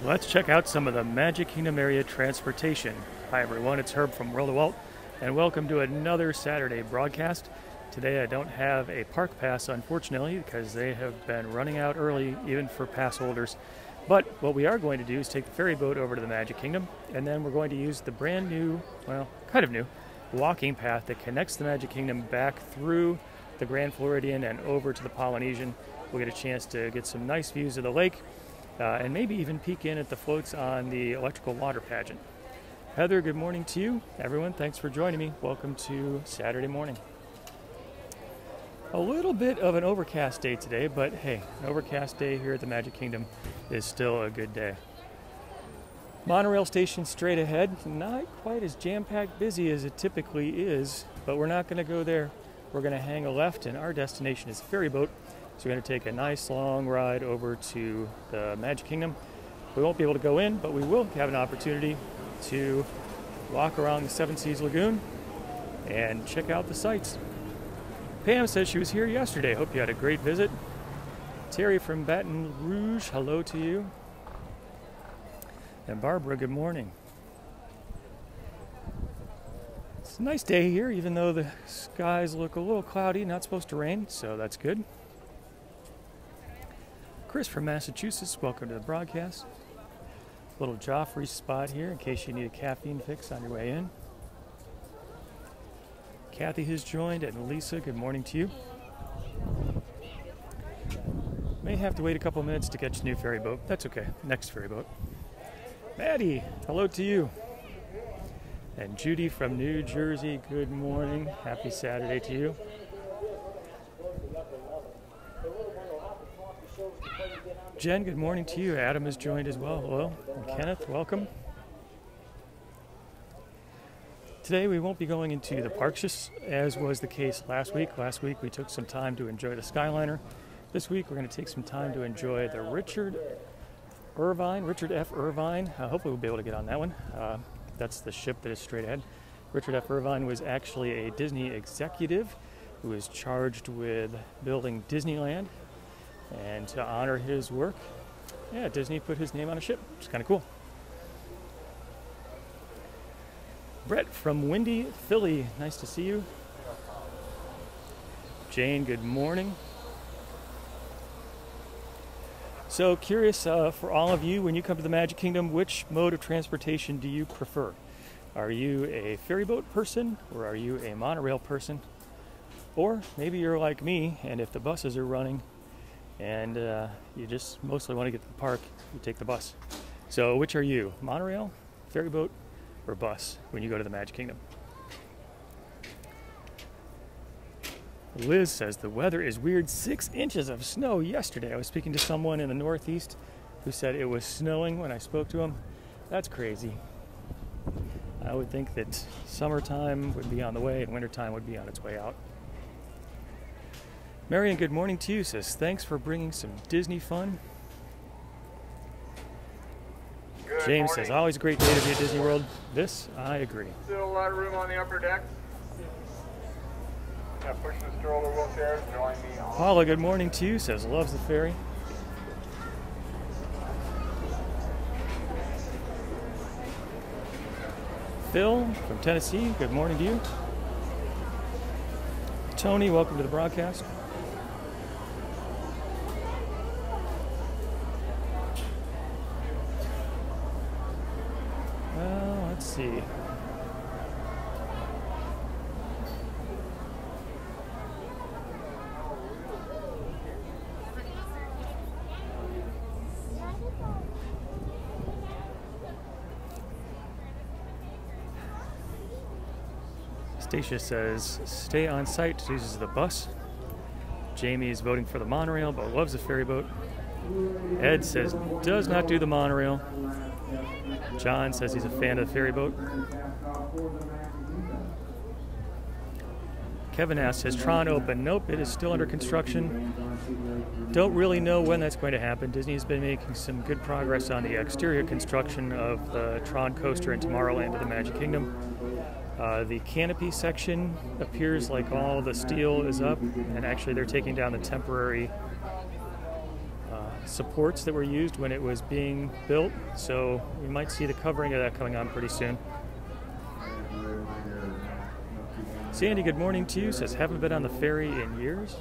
Let's check out some of the Magic Kingdom area transportation. Hi everyone, it's Herb from World of Walt, and welcome to another Saturday broadcast. Today I don't have a park pass, unfortunately, because they have been running out early, even for pass holders. But what we are going to do is take the ferry boat over to the Magic Kingdom, and then we're going to use the brand new, well, kind of new, walking path that connects the Magic Kingdom back through the Grand Floridian and over to the Polynesian. We'll get a chance to get some nice views of the lake, and maybe even peek in at the floats on the electrical water pageant. Heather, good morning to you. Everyone, thanks for joining me. Welcome to Saturday morning. A little bit of an overcast day today, but hey, an overcast day here at the Magic Kingdom is still a good day. Monorail station straight ahead, not quite as jam-packed busy as it typically is, but we're not going to go there. We're going to hang a left, and our destination is ferry boat. So we're going to take a nice long ride over to the Magic Kingdom. We won't be able to go in, but we will have an opportunity to walk around the Seven Seas Lagoon and check out the sights. Pam says she was here yesterday. Hope you had a great visit. Terry from Baton Rouge, hello to you. And Barbara, good morning. It's a nice day here, even though the skies look a little cloudy, not supposed to rain, so that's good. Chris from Massachusetts, welcome to the broadcast. Little Joffrey spot here in case you need a caffeine fix on your way in. Kathy has joined, and Lisa, good morning to you. May have to wait a couple minutes to catch a new ferry boat. That's okay, next ferry boat. Maddie, hello to you. And Judy from New Jersey, good morning. Happy Saturday to you. Jen, good morning to you. Adam has joined as well. Hello. And Kenneth, welcome. Today we won't be going into the parks just as was the case last week. Last week we took some time to enjoy the Skyliner. This week we're going to take some time to enjoy the Richard F. Irvine. Hopefully we'll be able to get on that one. That's the ship that is straight ahead. Richard F. Irvine was actually a Disney executive who was charged with building Disneyland. And to honor his work, yeah, Disney put his name on a ship, which is kind of cool. Brett from Windy, Philly, nice to see you. Jane, good morning. So curious for all of you, when you come to the Magic Kingdom, which mode of transportation do you prefer? Are you a ferry boat person, or are you a monorail person? Or maybe you're like me, and if the buses are running, and you just mostly want to get to the park, you take the bus. So which are you, monorail, ferry boat, or bus when you go to the Magic Kingdom? Liz says the weather is weird. 6 inches of snow yesterday. I was speaking to someone in the Northeast who said it was snowing when I spoke to him. That's crazy. I would think that summertime would be on the way and wintertime would be on its way out. Marion, good morning to you, says, thanks for bringing some Disney fun. Good James morning. says, always a great day to be at Disney World. This, I agree. Still a lot of room on the upper deck. Yeah, push the stroller wheelchairs, join me on. Paula, good morning to you, says, loves the ferry. Phil from Tennessee, good morning to you. Tony, welcome to the broadcast. Well, let's see. Stacia says, stay on site, uses the bus. Jamie is voting for the monorail, but loves the ferry boat. Ed says, does not do the monorail. John says he's a fan of the ferry boat. Kevin asks, has Tron opened? Nope, it is still under construction. Don't really know when that's going to happen. Disney's been making some good progress on the exterior construction of the Tron coaster in Tomorrowland of the Magic Kingdom. The canopy section appears like all the steel is up, and actually they're taking down the temporary supports that were used when it was being built, so we might see the covering of that coming on pretty soon. Sandy, good morning to you. Says, haven't been on the ferry in years.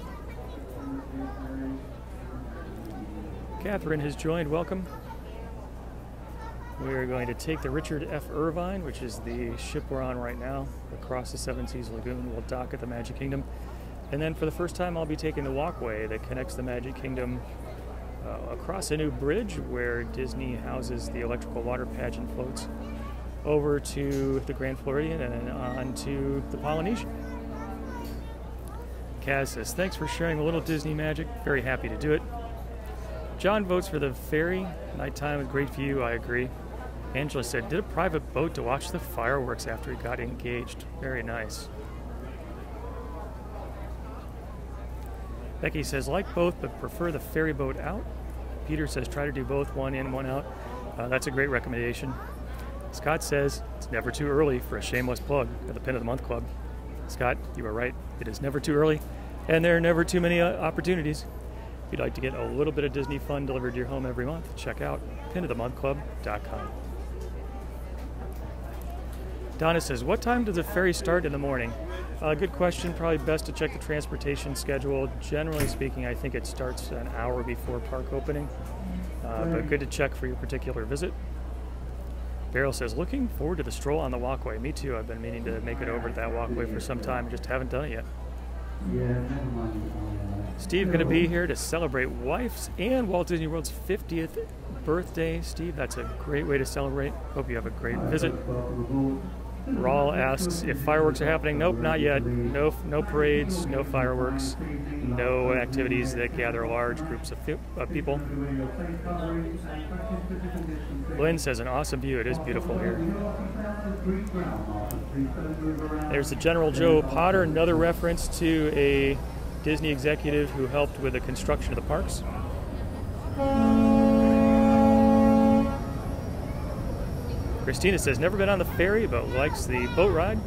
Catherine has joined. Welcome. We're going to take the Richard F. Irvine, which is the ship we're on right now, across the Seven Seas Lagoon. We'll dock at the Magic Kingdom. And then for the first time, I'll be taking the walkway that connects the Magic Kingdom across a new bridge where Disney houses the electrical water pageant floats, over to the Grand Floridian and then on to the Polynesian. Kaz says, thanks for sharing a little Disney magic. Very happy to do it. John votes for the ferry. Nighttime with great view. I agree. Angela said, did a private boat to watch the fireworks after he got engaged. Very nice. Becky says, like both, but prefer the ferry boat out. Peter says, try to do both, one in, one out. That's a great recommendation. Scott says, it's never too early for a shameless plug at the Pin of the Month Club. Scott, you are right. It is never too early, and there are never too many opportunities. If you'd like to get a little bit of Disney fun delivered to your home every month, check out pinofthemonthclub.com. Donna says, what time does the ferry start in the morning? Good question. Probably best to check the transportation schedule. Generally speaking, I think it starts an hour before park opening, but good to check for your particular visit. Beryl says, looking forward to the stroll on the walkway. Me too. I've been meaning to make it over to that walkway for some time. Just haven't done it yet. Steve going to be here to celebrate wife's and Walt Disney World's 50th birthday. Steve, that's a great way to celebrate. Hope you have a great visit. Rawl asks if fireworks are happening. Nope, not yet. No parades, no fireworks, no activities that gather large groups of people. Lynn says, an awesome view. It is beautiful here. There's the General Joe Potter, another reference to a Disney executive who helped with the construction of the parks. Christina says, never been on the ferry, but likes the boat ride.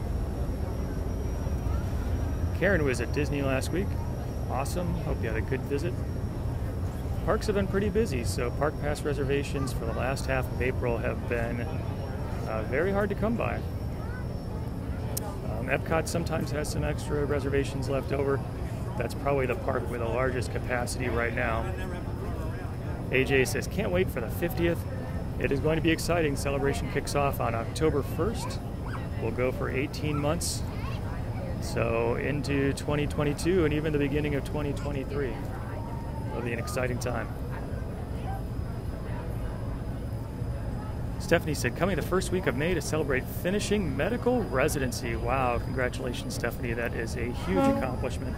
Karen was at Disney last week. Awesome. Hope you had a good visit. Parks have been pretty busy, so park pass reservations for the last half of April have been very hard to come by. Epcot sometimes has some extra reservations left over. That's probably the park with the largest capacity right now. AJ says, can't wait for the 50th. It is going to be exciting. Celebration kicks off on October 1st. We'll go for 18 months. So into 2022 and even the beginning of 2023. It'll be an exciting time. Stephanie said, coming the first week of May to celebrate finishing medical residency. Wow, congratulations, Stephanie. That is a huge accomplishment.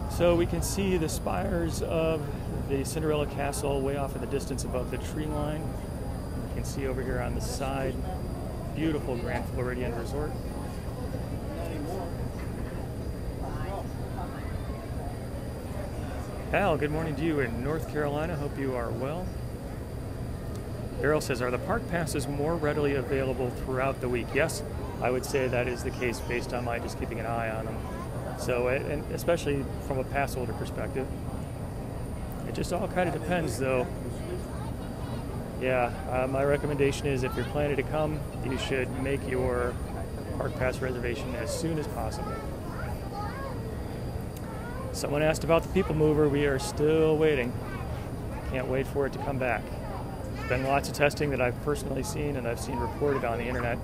So we can see the spires of the Cinderella Castle way off in the distance above the tree line. You can see over here on the side, beautiful Grand Floridian Resort. Al, good morning to you in North Carolina. Hope you are well. Errol says, are the park passes more readily available throughout the week? Yes, I would say that is the case based on my just keeping an eye on them. So, and especially from a pass holder perspective. It just all kind of depends, though. Yeah, my recommendation is if you're planning to come, you should make your park pass reservation as soon as possible. Someone asked about the People Mover. We are still waiting. Can't wait for it to come back. There's been lots of testing that I've personally seen and I've seen reported on the internet.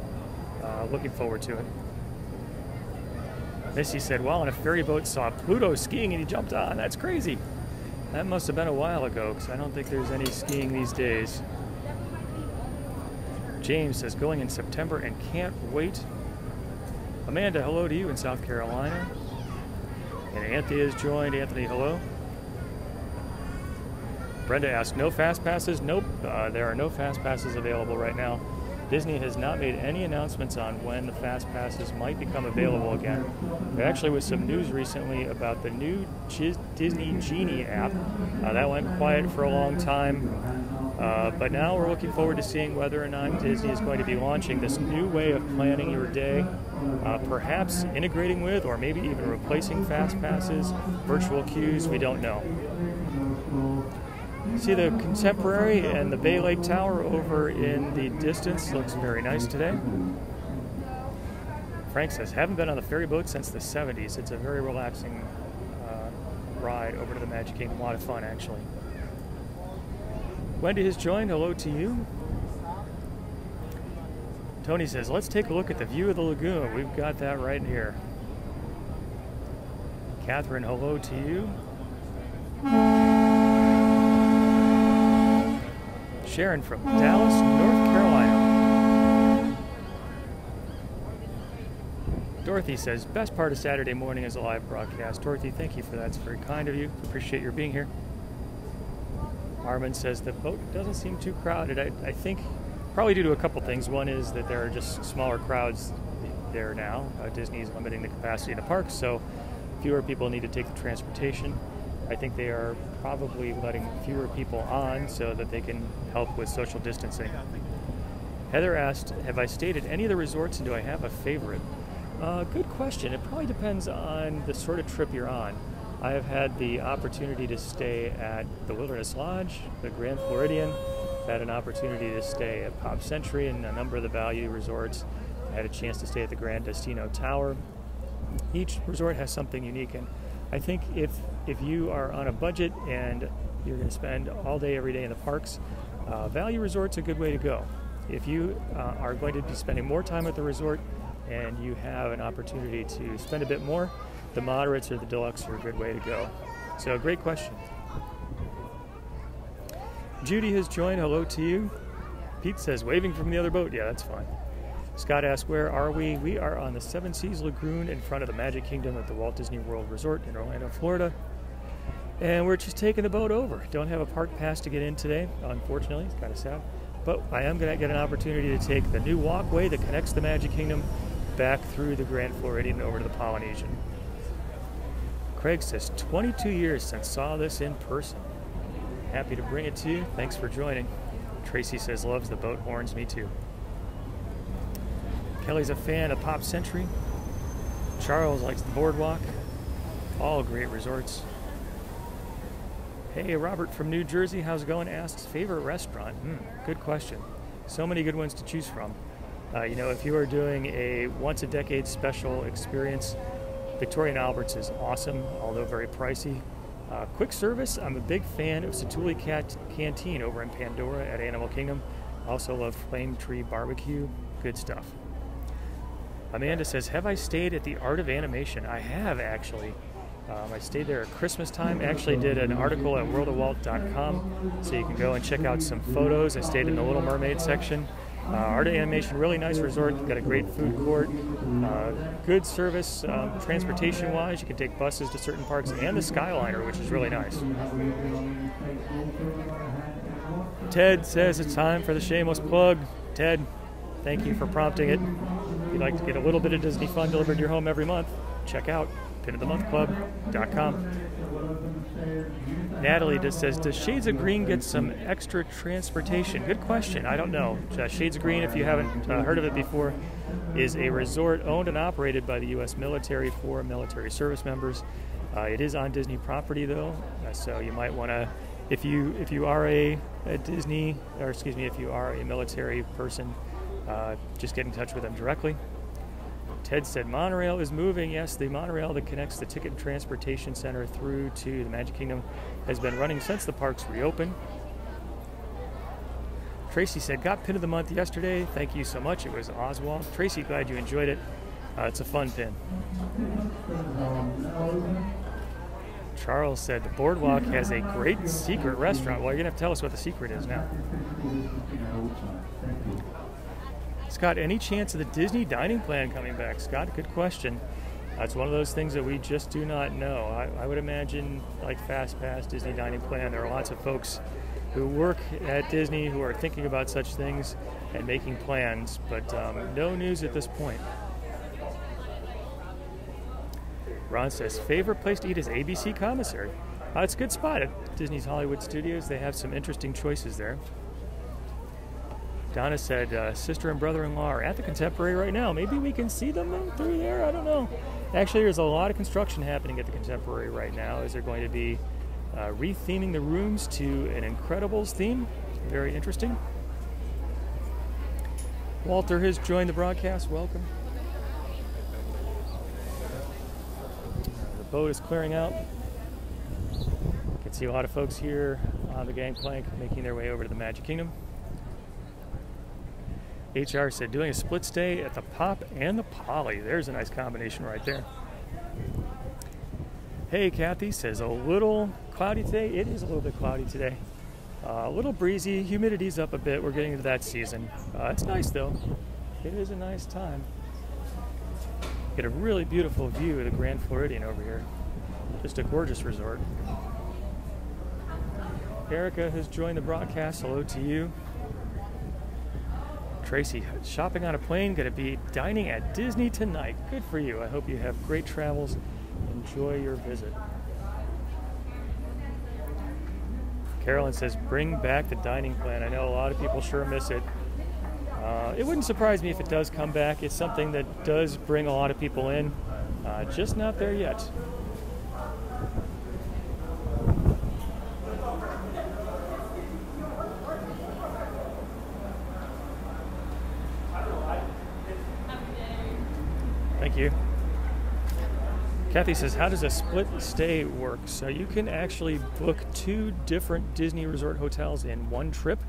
Looking forward to it. Missy said, well, on a ferry boat saw Pluto skiing and he jumped on. That's crazy. That must have been a while ago because I don't think there's any skiing these days. James says, going in September and can't wait. Amanda, hello to you in South Carolina. And Anthony has joined. Anthony, hello. Brenda asked, no fast passes? Nope, there are no fast passes available right now. Disney has not made any announcements on when the Fast Passes might become available again. There actually was some news recently about the new Disney Genie app. That went quiet for a long time, but now we're looking forward to seeing whether or not Disney is going to be launching this new way of planning your day, perhaps integrating with or maybe even replacing Fast Passes, virtual queues, we don't know. See the Contemporary and the Bay Lake Tower over in the distance. Looks very nice today. Frank says, haven't been on the ferry boat since the 70s. It's a very relaxing ride over to the Magic Kingdom. A lot of fun, actually. Wendy has joined. Hello to you. Tony says, let's take a look at the view of the lagoon. We've got that right here. Catherine, hello to you. Sharon from Dallas, North Carolina. Dorothy says, best part of Saturday morning is a live broadcast. Dorothy, thank you for that. It's very kind of you. Appreciate your being here. Armin says, the boat doesn't seem too crowded. I think probably due to a couple things. One is that there are just smaller crowds there now. Disney is limiting the capacity in the parks, so fewer people need to take the transportation. I think they are probably letting fewer people on so that they can help with social distancing. Heather asked, have I stayed at any of the resorts and do I have a favorite? Good question. It probably depends on the sort of trip you're on. I have had the opportunity to stay at the Wilderness Lodge, the Grand Floridian. I've had an opportunity to stay at Pop Century and a number of the value resorts. I had a chance to stay at the Grand Destino Tower. Each resort has something unique, and I think if you are on a budget and you're going to spend all day, every day in the parks, value resort's a good way to go. If you are going to be spending more time at the resort and you have an opportunity to spend a bit more, the moderates or the deluxe are a good way to go. So, great question. Judy has joined. Hello to you. Pete says, waving from the other boat. Yeah, that's fine. Scott asks, where are we? We are on the Seven Seas Lagoon in front of the Magic Kingdom at the Walt Disney World Resort in Orlando, Florida. And we're just taking the boat over. Don't have a park pass to get in today, unfortunately. It's kind of sad. But I am going to get an opportunity to take the new walkway that connects the Magic Kingdom back through the Grand Floridian over to the Polynesian. Craig says, 22 years since saw this in person. Happy to bring it to you. Thanks for joining. Tracy says, loves the boat horns. Me too. Kelly's a fan of Pop Century. Charles likes the Boardwalk. All great resorts. Hey, Robert from New Jersey, how's it going? Asks, favorite restaurant? Good question. So many good ones to choose from. If you are doing a once-a-decade special experience, Victoria & Albert's is awesome, although very pricey. Quick service, I'm a big fan of Satuli Canteen over in Pandora at Animal Kingdom. Also love Flame Tree Barbecue. Good stuff. Amanda says, have I stayed at the Art of Animation? I have, actually. I stayed there at Christmas time. Actually did an article at worldofwalt.com, so you can go and check out some photos. I stayed in the Little Mermaid section. Art of Animation, really nice resort. Got a great food court. Good service, transportation-wise. You can take buses to certain parks, and the Skyliner, which is really nice. Ted says it's time for the shameless plug. Ted, thank you for prompting it. If you'd like to get a little bit of Disney fun delivered to your home every month, check out pinofthemonthclub.com. Natalie just says, does Shades of Green get some extra transportation? Good question. I don't know. Shades of Green, if you haven't heard of it before, is a resort owned and operated by the U.S. military for military service members. It is on Disney property, though, so you might want to, if you are a Disney, or excuse me, if you are a military person, just get in touch with them directly. Ted said monorail is moving. Yes, the monorail that connects the Ticket and Transportation Center through to the Magic Kingdom has been running since the parks reopened. Tracy said, got pin of the month yesterday. Thank you so much. It was Oswald. Tracy, glad you enjoyed it. It's a fun pin. Charles said, the Boardwalk has a great secret restaurant. Well, you're going to have to tell us what the secret is now. Scott, any chance of the Disney dining plan coming back? Scott, good question. That's one of those things that we just do not know. I would imagine, like FastPass, Disney Dining Plan, there are lots of folks who work at Disney who are thinking about such things and making plans, but no news at this point. Ron says, favorite place to eat is ABC Commissary. It's a good spot at Disney's Hollywood Studios. They have some interesting choices there. Donna said, sister and brother-in-law are at the Contemporary right now. Maybe we can see them through there. I don't know. Actually, there's a lot of construction happening at the Contemporary right now, as they're going to be retheming the rooms to an Incredibles theme. Very interesting. Walter has joined the broadcast. Welcome. The boat is clearing out. You can see a lot of folks here on the gangplank making their way over to the Magic Kingdom. HR said, doing a split stay at the Pop and the Poly. There's a nice combination right there. Hey, Kathy says, a little cloudy today. It is a little bit cloudy today. A little breezy. Humidity's up a bit. We're getting into that season. It's nice, though. It is a nice time. Get a really beautiful view of the Grand Floridian over here. Just a gorgeous resort. Erica has joined the broadcast. Hello to you. Tracy, shopping on a plane, going to be dining at Disney tonight. Good for you. I hope you have great travels. Enjoy your visit. Carolyn says, bring back the dining plan. I know a lot of people sure miss it. It wouldn't surprise me if it does come back. It's something that does bring a lot of people in. Just not there yet. Thank you. Kathy says, how does a split stay work? So you can actually book 2 different Disney Resort hotels in one trip.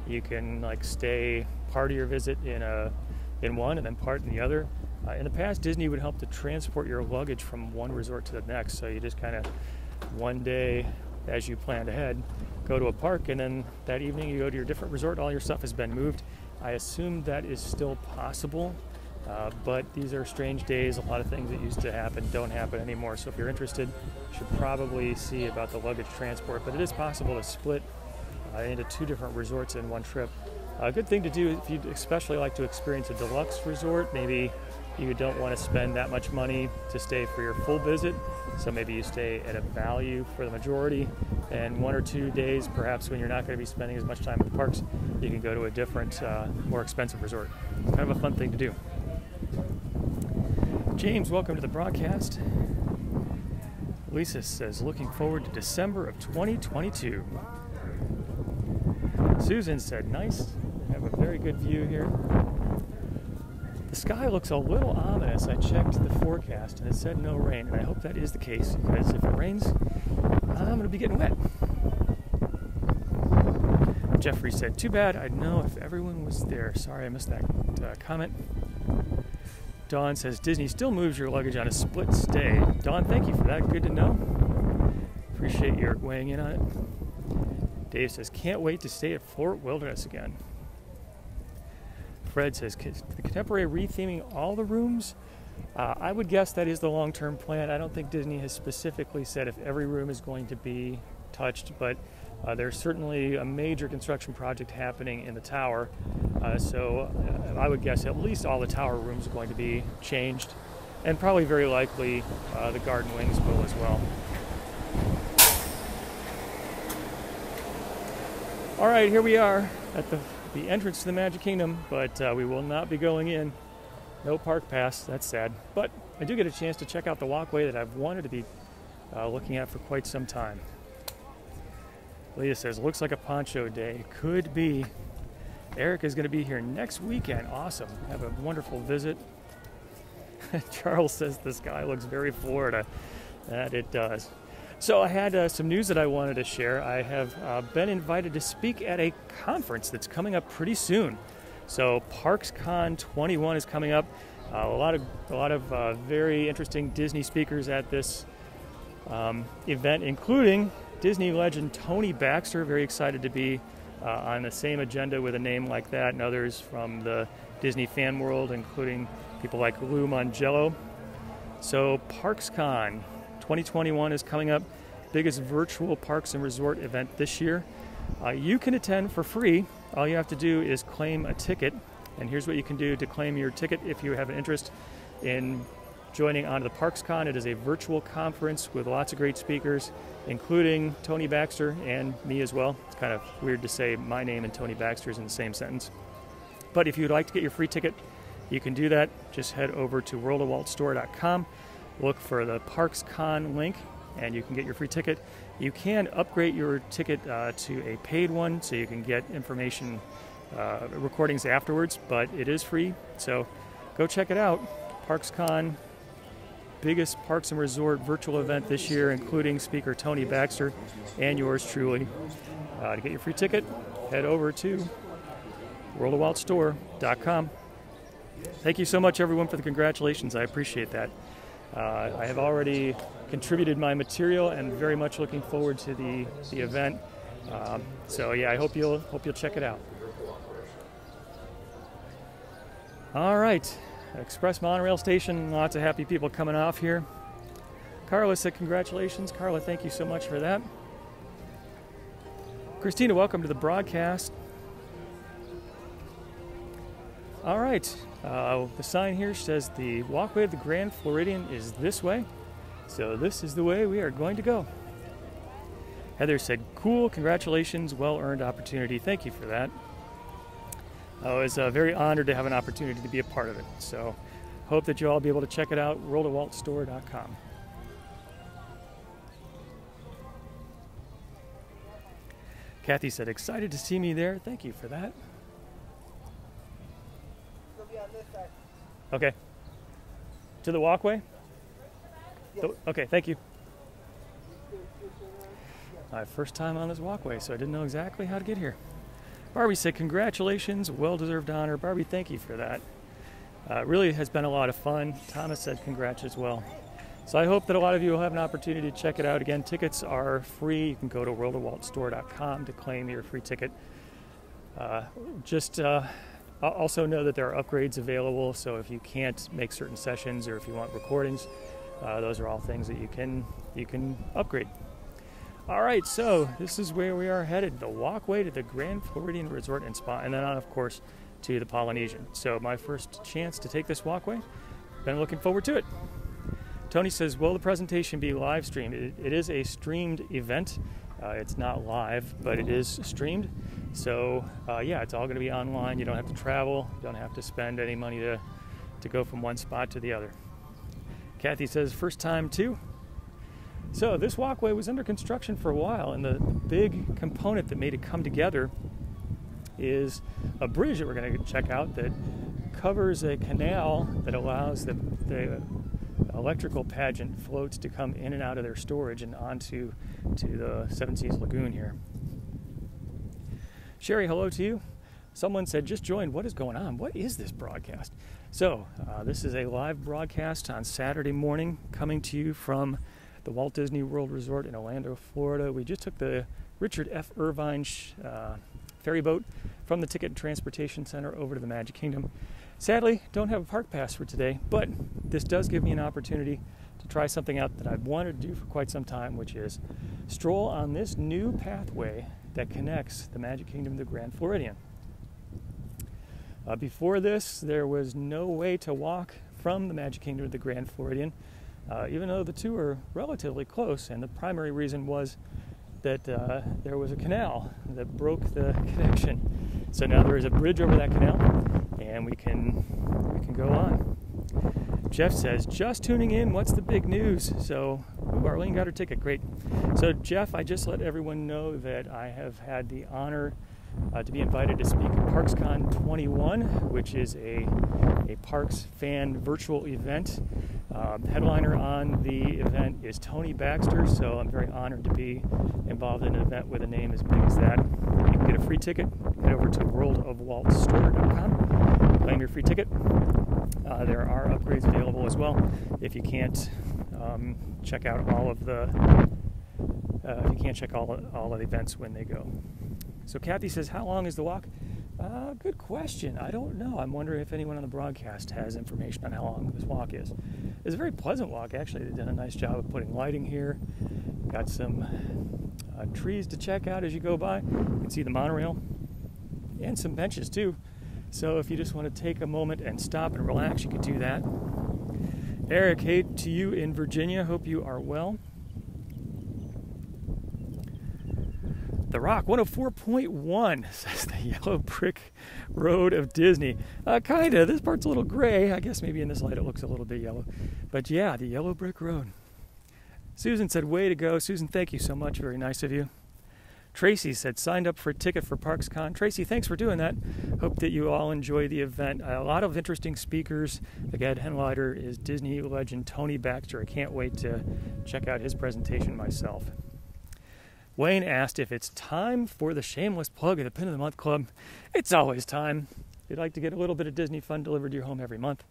You can stay part of your visit in one and then part in the other. In the past, Disney would help to transport your luggage from one resort to the next. So you just kind of one day, as you planned ahead, go to a park, and then that evening you go to your different resort. All your stuff has been moved. I assume that is still possible. But these are strange days. A lot of things that used to happen don't happen anymore. So if you're interested, you should probably see about the luggage transport. But it is possible to split into 2 different resorts in one trip. A good thing to do if you'd especially like to experience a deluxe resort. Maybe you don't want to spend that much money to stay for your full visit. So maybe you stay at a value for the majority. And 1 or 2 days, perhaps when you're not going to be spending as much time at the parks, you can go to a different, more expensive resort. It's kind of a fun thing to do. James, welcome to the broadcast. Lisa says, looking forward to December of 2022. Susan said, nice. We have a very good view here. The sky looks a little ominous. I checked the forecast and it said no rain, and I hope that is the case, because if it rains, I'm going to be getting wet. Jeffrey said, too bad. I'd know if everyone was there. Sorry I missed that comment. Dawn says, Disney still moves your luggage on a split stay. Dawn, thank you for that. Good to know. Appreciate your weighing in on it. Dave says, can't wait to stay at Fort Wilderness again. Fred says, the Contemporary retheming all the rooms? I would guess that is the long-term plan. I don't think Disney has specifically said if every room is going to be touched, but there's certainly a major construction project happening in the tower. So I would guess at least all the tower rooms are going to be changed, and probably very likely the garden wings will as well. All right, here we are at the entrance to the Magic Kingdom, but we will not be going in. No park pass, that's sad. But I do get a chance to check out the walkway that I've wanted to be looking at for quite some time. Leah says, looks like a poncho day. Could be. Eric is going to be here next weekend. Awesome. Have a wonderful visit. Charles says the sky looks very Florida. That it does. So I had some news that I wanted to share. I have been invited to speak at a conference that's coming up pretty soon. So ParksCon 21 is coming up. A lot of very interesting Disney speakers at this event, including Disney legend Tony Baxter. Very excited to be on the same agenda with a name like that, and others from the Disney fan world, including people like Lou Mongello. So ParksCon 2021 is coming up, biggest virtual parks and resort event this year. You can attend for free. All you have to do is claim a ticket. And here's what you can do to claim your ticket if you have an interest in joining onto the ParksCon. It is a virtual conference with lots of great speakers, including Tony Baxter and me as well. It's kind of weird to say my name and Tony Baxter's in the same sentence. But if you'd like to get your free ticket, you can do that. Just head over to worldofwaltstore.com, look for the ParksCon link, and you can get your free ticket. You can upgrade your ticket to a paid one so you can get information, recordings afterwards, but it is free. So go check it out. ParksCon, biggest parks and resort virtual event this year, including speaker Tony Baxter and yours truly. To get your free ticket, head over to worldofwaltstore.com. Thank you so much, everyone, for the congratulations. I appreciate that. I have already contributed my material and very much looking forward to the event. So yeah, I hope you'll check it out. All right, Express Monorail Station. Lots of happy people coming off here. Carla said congratulations. Carla, thank you so much for that. Christina, welcome to the broadcast. All right, the sign here says the walkway of the Grand Floridian is this way. So this is the way we are going to go. Heather said, cool, congratulations, well-earned opportunity. Thank you for that. I was very honored to have an opportunity to be a part of it. So hope that you'll all be able to check it out, worldofwaltstore.com. Kathy said, excited to see me there. Thank you for that. Okay. To the walkway? Yes. Okay, thank you. My first time on this walkway, so I didn't know exactly how to get here. Barbie said, congratulations, well-deserved honor. Barbie, thank you for that. It really has been a lot of fun. Thomas said congrats as well. So I hope that a lot of you will have an opportunity to check it out. Again, tickets are free. You can go to worldofwaltstore.com to claim your free ticket. Also know that there are upgrades available, so if you can't make certain sessions or if you want recordings, those are all things that you can upgrade. All right, so this is where we are headed, the walkway to the Grand Floridian Resort and Spa, and then on, of course, to the Polynesian. So my first chance to take this walkway, been looking forward to it. Tony says, will the presentation be live streamed? It is a streamed event. It's not live, but it is streamed. So yeah, it's all going to be online. You don't have to travel. You don't have to spend any money to go from one spot to the other. Kathy says, first time too. So this walkway was under construction for a while, and the big component that made it come together is a bridge that we're going to check out that covers a canal that allows the electrical pageant floats to come in and out of their storage and onto the Seven Seas Lagoon here. Sherry, hello to you. Someone said, just joined. What is going on? What is this broadcast? So this is a live broadcast on Saturday morning coming to you from the Walt Disney World Resort in Orlando, Florida. We just took the Richard F. Irvine ferry boat from the Ticket and Transportation Center over to the Magic Kingdom. Sadly, don't have a park pass for today, but this does give me an opportunity to try something out that I've wanted to do for quite some time, which is stroll on this new pathway that connects the Magic Kingdom to the Grand Floridian. Before this, there was no way to walk from the Magic Kingdom to the Grand Floridian, even though the two are relatively close, and the primary reason was that there was a canal that broke the connection. So now there is a bridge over that canal, and we can go on. Jeff says, just tuning in, what's the big news? So, Arlene got her ticket, great. So Jeff, I just let everyone know that I have had the honor to be invited to speak at ParksCon 21, which is a Parks fan virtual event. Headliner on the event is Tony Baxter, so I'm very honored to be involved in an event with a name as big as that. You can get a free ticket, head over to worldofwaltstore.com, claim your free ticket. There are upgrades available as well if you can't check out all of the all of the events when they go. So Kathy says, how long is the walk? Good question. I don't know. I'm wondering if anyone on the broadcast has information on how long this walk is. It's a very pleasant walk, actually. They've done a nice job of putting lighting here. Got some trees to check out as you go by. You can see the monorail and some benches too. So if you just want to take a moment and stop and relax, you can do that. Eric, hey to you in Virginia. Hope you are well. The Rock 104.1 says the yellow brick road of Disney. Kinda. This part's a little gray. I guess maybe in this light it looks a little bit yellow. But yeah, the yellow brick road. Susan said, way to go. Susan, thank you so much. Very nice of you. Tracy said, signed up for a ticket for ParksCon. Tracy, thanks for doing that. Hope that you all enjoy the event. A lot of interesting speakers. The guide headliner is Disney legend Tony Baxter. I can't wait to check out his presentation myself. Wayne asked if it's time for the shameless plug of the Pin of the Month Club. It's always time. If you'd like to get a little bit of Disney fun delivered to your home every month,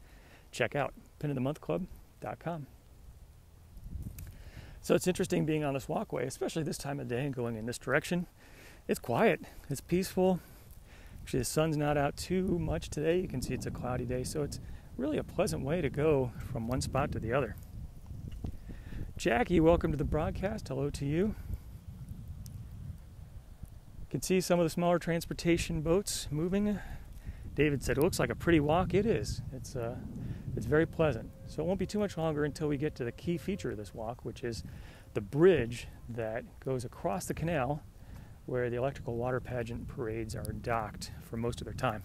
check out pinofthemonthclub.com. So it's interesting being on this walkway, especially this time of day and going in this direction. It's quiet. It's peaceful. Actually, the sun's not out too much today. You can see it's a cloudy day, so it's really a pleasant way to go from one spot to the other. Jackie, welcome to the broadcast. Hello to you. You can see some of the smaller transportation boats moving. David said, it looks like a pretty walk. It is. It's very pleasant. So it won't be too much longer until we get to the key feature of this walk, which is the bridge that goes across the canal where the electrical water pageant parades are docked for most of their time.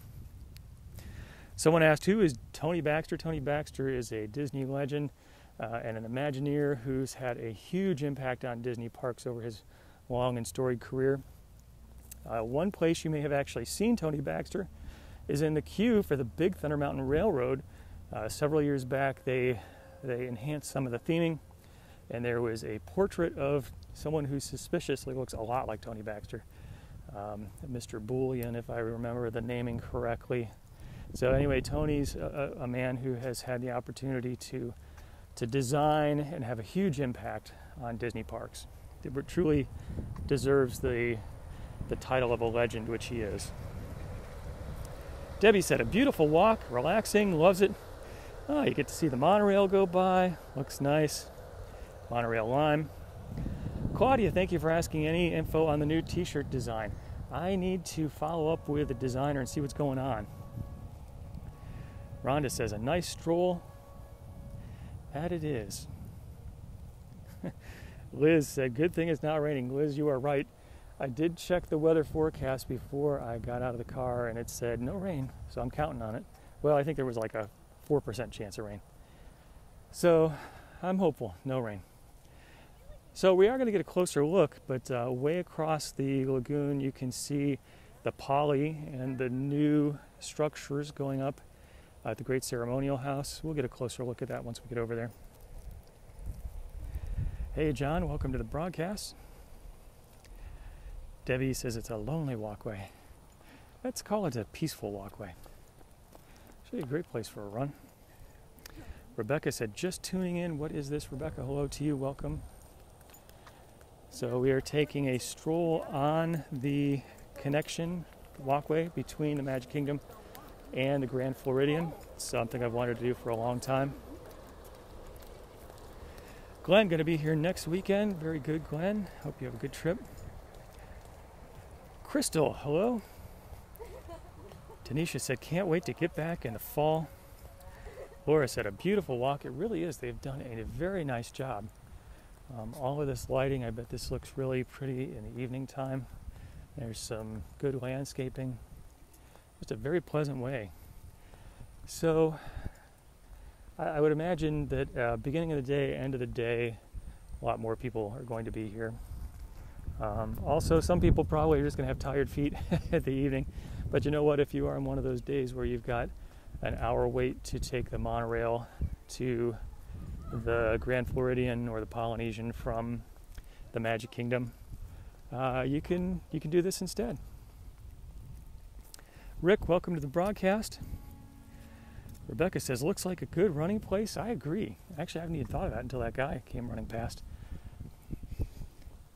Someone asked, who is Tony Baxter? Tony Baxter is a Disney legend and an Imagineer who's had a huge impact on Disney parks over his long and storied career. One place you may have actually seen Tony Baxter is in the queue for the Big Thunder Mountain Railroad. Several years back, they enhanced some of the theming, and there was a portrait of someone who suspiciously looks a lot like Tony Baxter, Mr. Bullion, if I remember the naming correctly. So anyway, Tony's a man who has had the opportunity to design and have a huge impact on Disney parks. It truly deserves the title of a legend, which he is. Debbie said, a beautiful walk, relaxing, loves it. Oh, you get to see the monorail go by. Looks nice. Monorail Lime. Claudia, thank you for asking any info on the new t-shirt design. I need to follow up with the designer and see what's going on. Rhonda says, a nice stroll. That it is. Liz said, good thing it's not raining. Liz, you are right. I did check the weather forecast before I got out of the car, and it said no rain, so I'm counting on it. Well, I think there was like a 4% chance of rain. So I'm hopeful, no rain. So we are going to get a closer look, but way across the lagoon you can see the Poly and the new structures going up at the Great Ceremonial House. We'll get a closer look at that once we get over there. Hey John, welcome to the broadcast. Debbie says it's a lonely walkway. Let's call it a peaceful walkway. Actually a great place for a run. Rebecca said, just tuning in. What is this, Rebecca? Hello to you. Welcome. So we are taking a stroll on the connection walkway between the Magic Kingdom and the Grand Floridian. It's something I've wanted to do for a long time. Glenn, going to be here next weekend. Very good, Glenn. Hope you have a good trip. Crystal, hello. Tanisha said, can't wait to get back in the fall. Laura said, a beautiful walk. It really is. They've done a very nice job. All of this lighting, I bet this looks really pretty in the evening time. There's some good landscaping. Just a very pleasant way. So I would imagine that beginning of the day, end of the day, a lot more people are going to be here. Also, some people probably are just going to have tired feet at the evening. But you know what? If you are on one of those days where you've got an hour wait to take the monorail to the Grand Floridian or the Polynesian from the Magic Kingdom, you can do this instead. Rick, welcome to the broadcast. Rebecca says, looks like a good running place. I agree. Actually, I haven't even thought of that until that guy came running past.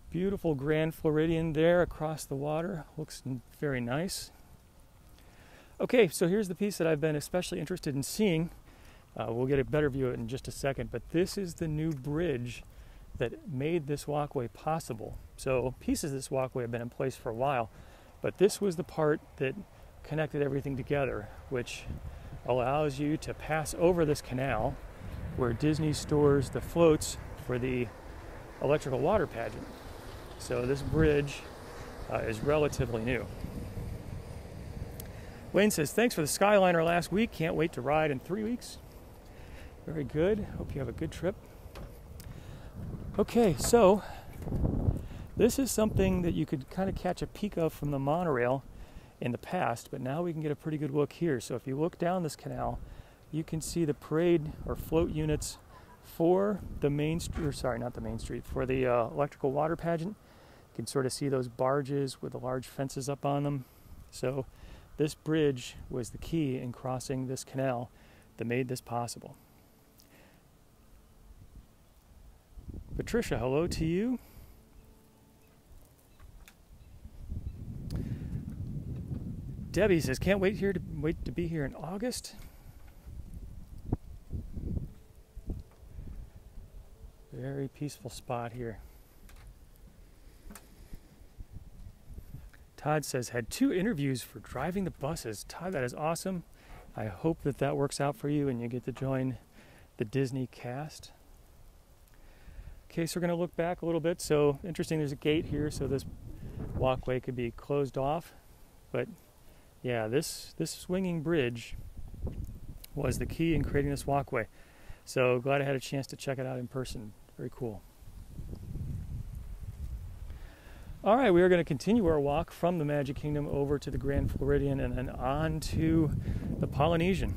Beautiful Grand Floridian there across the water. Looks very nice. Okay, so here's the piece that I've been especially interested in seeing. We'll get a better view of it in just a second, but this is the new bridge that made this walkway possible. So pieces of this walkway have been in place for a while, but this was the part that connected everything together, which allows you to pass over this canal where Disney stores the floats for the electrical water pageant. So this bridge is relatively new. Wayne says, thanks for the Skyliner last week. Can't wait to ride in 3 weeks. Very good. Hope you have a good trip. Okay, so this is something that you could kind of catch a peek of from the monorail in the past, but now we can get a pretty good look here. So if you look down this canal, you can see the parade or float units for the main street, or sorry, not the main street, for the electrical water pageant. You can sort of see those barges with the large fences up on them. So this bridge was the key in crossing this canal that made this possible. Patricia, hello to you. Debbie says, can't wait to be here in August. Very peaceful spot here. Todd says, had 2 interviews for driving the buses. Todd, that is awesome. I hope that works out for you and you get to join the Disney cast. Okay, so we're going to look back a little bit. So interesting, there's a gate here, so this walkway could be closed off. But yeah, this swinging bridge was the key in creating this walkway. So glad I had a chance to check it out in person. Very cool. All right, we are going to continue our walk from the Magic Kingdom over to the Grand Floridian and then on to the Polynesian.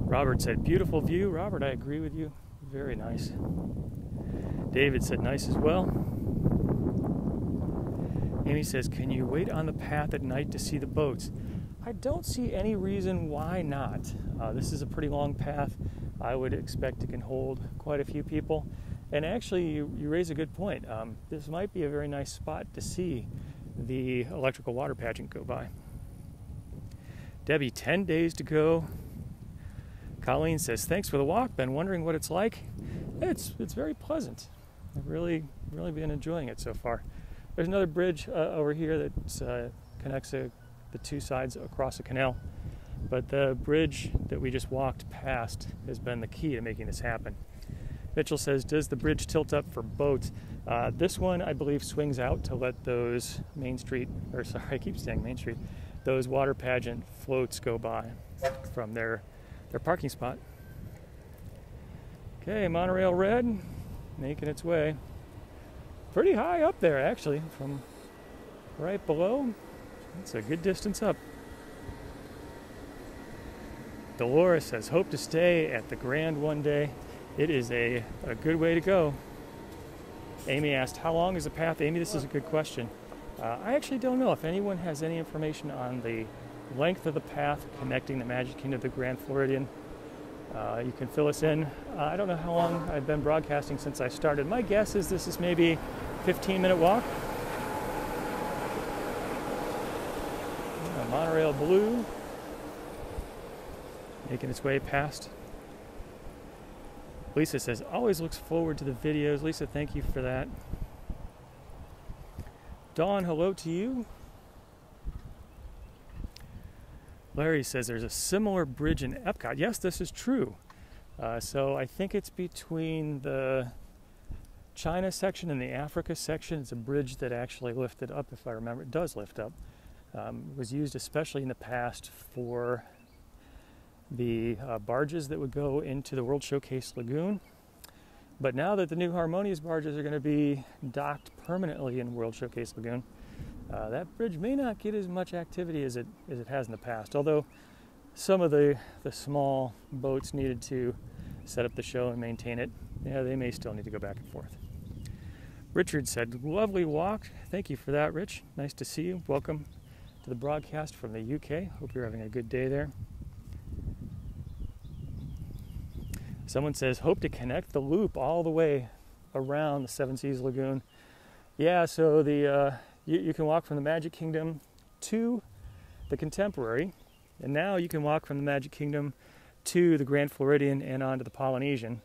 Robert said, beautiful view. Robert, I agree with you. Very nice. David said, nice as well. Amy says, can you wait on the path at night to see the boats? I don't see any reason why not. This is a pretty long path. I would expect it can hold quite a few people. And actually, you raise a good point. This might be a very nice spot to see the electrical water pageant go by. Debbie, 10 days to go. Colleen says, thanks for the walk. Been wondering what it's like. It's very pleasant. I've really been enjoying it so far. There's another bridge over here that connects the 2 sides across the canal. But the bridge that we just walked past has been the key to making this happen. Mitchell says, does the bridge tilt up for boats? This one, I believe, swings out to let those those water pageant floats go by from their parking spot. Okay, Monorail Red making its way. Pretty high up there, actually, from right below. It's a good distance up. Dolores says, hope to stay at the Grand one day. It is a good way to go. Amy asked, how long is the path? Amy, this is a good question. I actually don't know if anyone has any information on the length of the path connecting the Magic Kingdom to the Grand Floridian. You can fill us in. I don't know how long I've been broadcasting since I started. My guess is this is maybe a 15-minute walk. Monorail Blue making its way past. Lisa says, always looks forward to the videos. Lisa, thank you for that. Dawn, hello to you. Larry says there's a similar bridge in Epcot. Yes, this is true. So I think it's between the China section and the Africa section. It's a bridge that actually lifted up, if I remember. It does lift up. It was used especially in the past for the barges that would go into the World Showcase Lagoon. But now that the new Harmonious barges are going to be docked permanently in World Showcase Lagoon, that bridge may not get as much activity as it has in the past. Although some of the small boats needed to set up the show and maintain it, yeah, they may still need to go back and forth. Richard said, lovely walk. Thank you for that, Rich. Nice to see you. Welcome to the broadcast from the UK. Hope you're having a good day there. Someone says, hope to connect the loop all the way around the Seven Seas Lagoon. Yeah, so you can walk from the Magic Kingdom to the Contemporary, and now you can walk from the Magic Kingdom to the Grand Floridian and onto the Polynesian,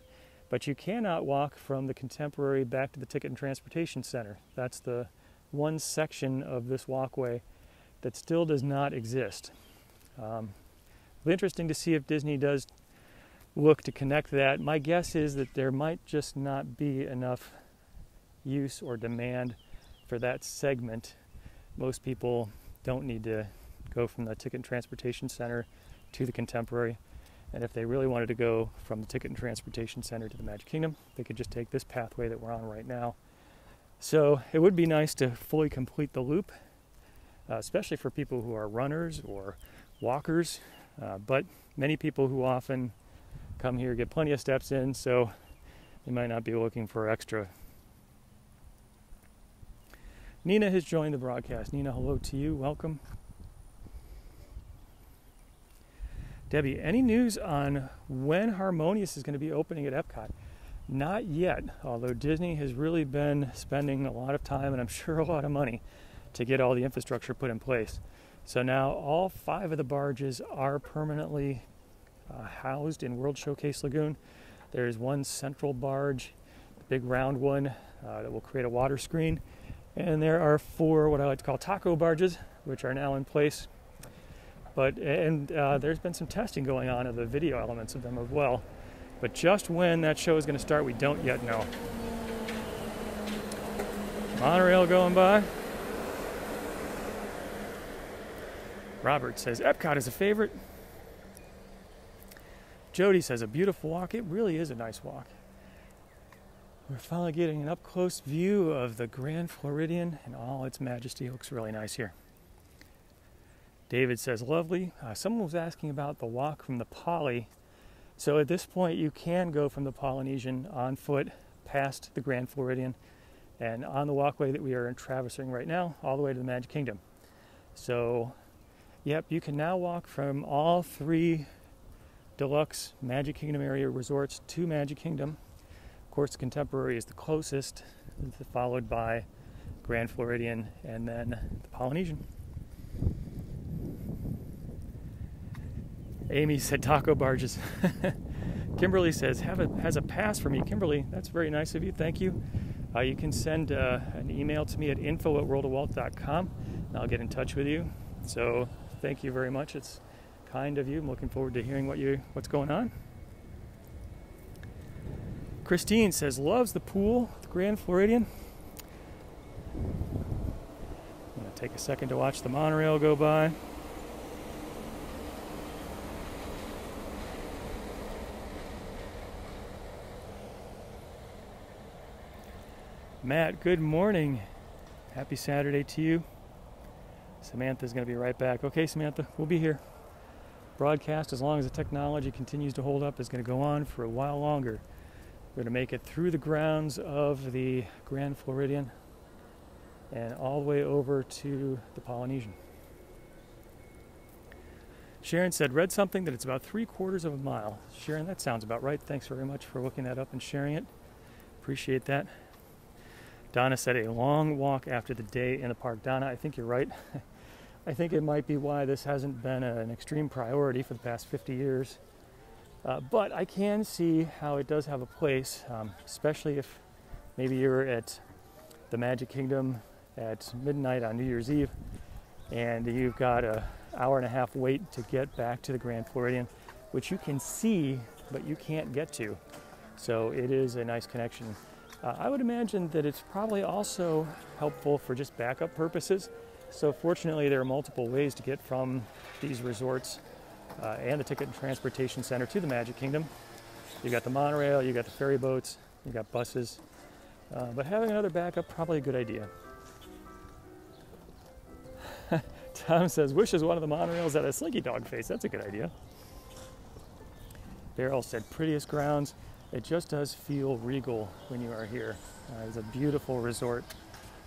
but you cannot walk from the Contemporary back to the Ticket and Transportation Center. That's the one section of this walkway that still does not exist. It'll be interesting to see if Disney does look to connect that. My guess is that there might just not be enough use or demand for that segment. Most people don't need to go from the Ticket and Transportation Center to the Contemporary. And if they really wanted to go from the Ticket and Transportation Center to the Magic Kingdom, they could just take this pathway that we're on right now. So it would be nice to fully complete the loop, especially for people who are runners or walkers. But many people who often come here get plenty of steps in, so they might not be looking for extra. Nina has joined the broadcast. Nina, hello to you. Welcome. Debbie, any news on when Harmonious is going to be opening at Epcot? Not yet, although Disney has really been spending a lot of time and I'm sure a lot of money to get all the infrastructure put in place. So now all 5 of the barges are permanently housed in World Showcase Lagoon. There's one central barge, the big round one, that will create a water screen. And there are 4 what I like to call taco barges, which are now in place. But there's been some testing going on of the video elements of them as well. But just when that show is going to start, we don't yet know. Monorail going by. Robert says, Epcot is a favorite. Jody says, a beautiful walk. It really is a nice walk. We're finally getting an up-close view of the Grand Floridian in all its majesty. It looks really nice here. David says, lovely. Someone was asking about the walk from the Poly. So at this point, you can go from the Polynesian on foot past the Grand Floridian and on the walkway that we are traversing right now, all the way to the Magic Kingdom. So, yep, you can now walk from all 3 deluxe Magic Kingdom area resorts to Magic Kingdom. Of course, the Contemporary is the closest, followed by Grand Floridian and then the Polynesian. Amy said taco barges. Kimberly says, has a pass for me. Kimberly, that's very nice of you. Thank you. You can send an email to me at info@worldofwalt.com and I'll get in touch with you. So thank you very much. It's kind of you. I'm looking forward to hearing what's going on. Christine says, loves the pool, the Grand Floridian. I'm going to take a second to watch the monorail go by. Matt, good morning. Happy Saturday to you. Samantha's going to be right back. Okay, Samantha, we'll be here. Broadcast, as long as the technology continues to hold up, is going to go on for a while longer. We're going to make it through the grounds of the Grand Floridian and all the way over to the Polynesian. Sharon said, read something that it's about 3/4 of a mile. Sharon, that sounds about right. Thanks very much for looking that up and sharing it. Appreciate that. Donna said, a long walk after the day in the park. Donna, I think you're right. I think it might be why this hasn't been an extreme priority for the past 50 years. But I can see how it does have a place, especially if maybe you're at the Magic Kingdom at midnight on New Year's Eve and you've got an hour-and-a-half wait to get back to the Grand Floridian, which you can see, but you can't get to. So it is a nice connection. I would imagine that it's probably also helpful for just backup purposes. So fortunately, there are multiple ways to get from these resorts and the Ticket and Transportation Center to the Magic Kingdom. You've got the monorail, you've got the ferry boats, you've got buses. But having another backup, probably a good idea. Tom says, wishes one of the monorails had a Slinky Dog face. That's a good idea. Beryl said, prettiest grounds. It just does feel regal when you are here. It's a beautiful resort.